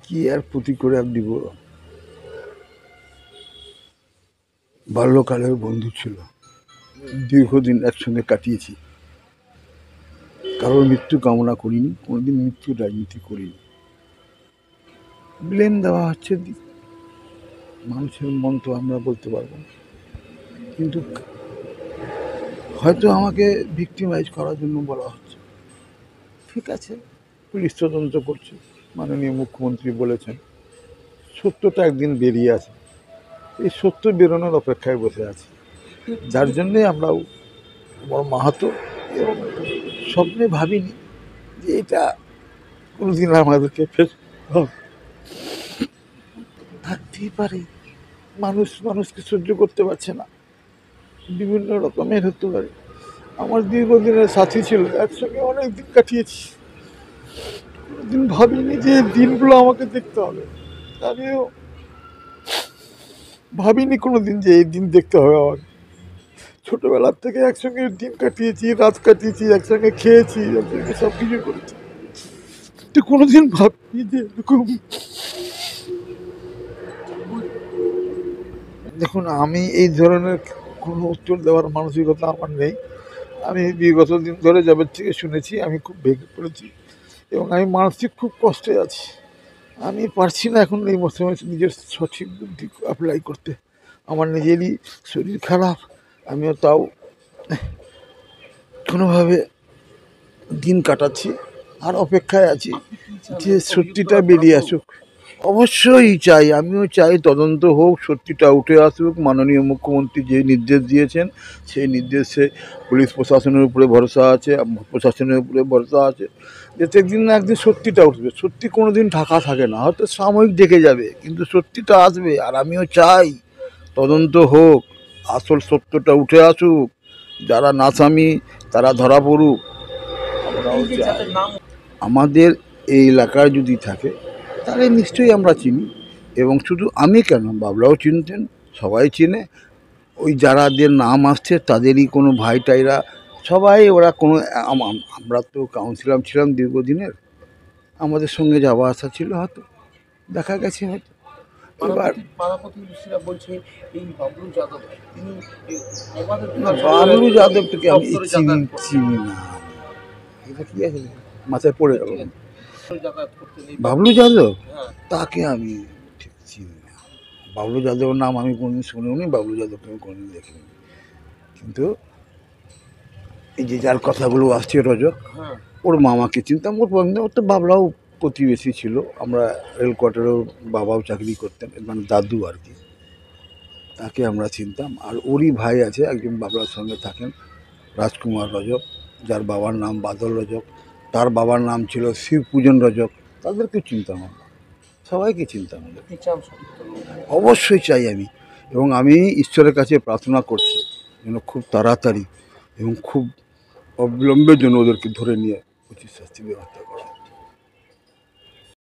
কি আর প্রতি করে আর দিব। বাল্যকালের বন্ধু ছিল, দীর্ঘদিন একসঙ্গে কাটিয়েছি, কারোর মৃত্যু কামনা করিনি, কোনোদিন মৃত্যুর রাজনীতি করিনি। ব্লেম দেওয়া হচ্ছে, মানুষের মন তো আমরা বলতে পারবো না, কিন্তু হয়তো আমাকে ভিক্টিমাইজ করার জন্য বলা হচ্ছে। ঠিক আছে, পুলিশ তদন্ত করছে, মাননীয় মুখ্যমন্ত্রী বলেছেন সত্যটা একদিন বেরিয়ে আসে, এই সত্য বেরোনোর অপেক্ষায় বসে আছি, যার জন্যে আমরাও বড় মাহাতো এবং স্বপ্নে ভাবিনি যে এটা কোনোদিন আমাদেরকে ফেস থাকতেই পারে। মানুষ মানুষকে সহ্য করতে পারছে না, বিভিন্ন রকমের হতে পারে। আমার দীর্ঘদিনের সাথী ছিল, একসঙ্গে অনেক দিন কাটিয়েছি, কোনোদিন ভাবিনি যে এই দিনগুলো আমাকে দেখতে হবে। আমিও ভাবিনি কোনোদিন যে এই দিন দেখতে হবে আমার। ছোটবেলার থেকে একসঙ্গে দিন কাটিয়েছি, রাত কাটিয়েছি, একসঙ্গে খেয়েছি, একসঙ্গে সব কিছু করেছি, তো কোনোদিন ভাবিনি যে এরকম। দেখুন, আমি এই ধরনের কোনো উত্তর দেওয়ার মানসিকতা আমার নেই। আমি বিগত দিন ধরে যাদের থেকে শুনেছি, আমি খুব ভেঙে পড়েছি এবং আমি মানসিক খুব কষ্টে আছি। আমি পারছি না এখন এই মৌসুমে নিজের সঠিক বুদ্ধি অ্যাপ্লাই করতে। আমার নিজেরই শরীর খারাপ, আমিও তাও কোনোভাবে দিন কাটাচ্ছি আর অপেক্ষায় আছি যে সত্যিটা বেরিয়ে আসুক। অবশ্যই চাই, আমিও চাই তদন্ত হোক, সত্যিটা উঠে আসুক। মাননীয় মুখ্যমন্ত্রী যে নির্দেশ দিয়েছেন সেই নির্দেশে পুলিশ প্রশাসনের উপরে ভরসা আছে, প্রশাসনের উপরে ভরসা আছে যে একদিন না একদিন সত্যিটা উঠবে। সত্যি কোনো দিন ঢাকা থাকে না, হয়তো সাময়িক ডেকে যাবে, কিন্তু সত্যিটা আসবে। আর আমিও চাই তদন্ত হোক, আসল সত্যটা উঠে আসুক, যারা নাসামি তারা ধরা পড়ুক। আমাদের এই এলাকায় যদি থাকে তাহলে নিশ্চয়ই আমরা চিনি, এবং শুধু আমি কেন, বাবলাও চিনতেন, সবাই চিনে। ওই যারাদের নাম আসছে তাদেরই কোনো ভাইটাইরা সবাই, ওরা কোনো আমরা তো কাউন্সিলর ছিলাম দীর্ঘদিনের, আমাদের সঙ্গে যাওয়া আসা ছিল, হয়তো দেখা গেছে হয়তো। এবার বাবলু যাদবকে আমি চিনি না, এটা কি আছে মাথায় পড়ে গেল। বাবলু যাদব, তাকে আমি ঠিক চিনি না। বাবলু যাদবের নাম আমি কোনোদিন শুনেও নি, বাবলু যাদবকে আমি কোনোদিন দেখিনি। কিন্তু এই যে যার কথাগুলো আসছে রজক, ওর মামাকে চিনতাম, ওর বন্ধু, ওর তো বাবলাও প্রতিবেশী ছিল, আমরা রেল কোয়ার্টারেও বাবাও চাকরি করতেন, মানে দাদু আর কি, তাকে আমরা চিনতাম। আর ওরই ভাই আছে একজন বাবলার সঙ্গে থাকেন, রাজকুমার রজক, যার বাবার নাম বাদল রজক, তার বাবার নাম ছিল শিবপূজন রজক, তাদেরকে চিনতাম আমরা, সবাইকে চিনতাম আমরা। অবশ্যই চাই আমি, এবং আমি ঈশ্বরের কাছে প্রার্থনা করছি যেন খুব তাড়াতাড়ি এবং খুব অবিলম্বের জন্য ওদেরকে ধরে নিয়ে উচিত শাস্তি ব্যবস্থা করে।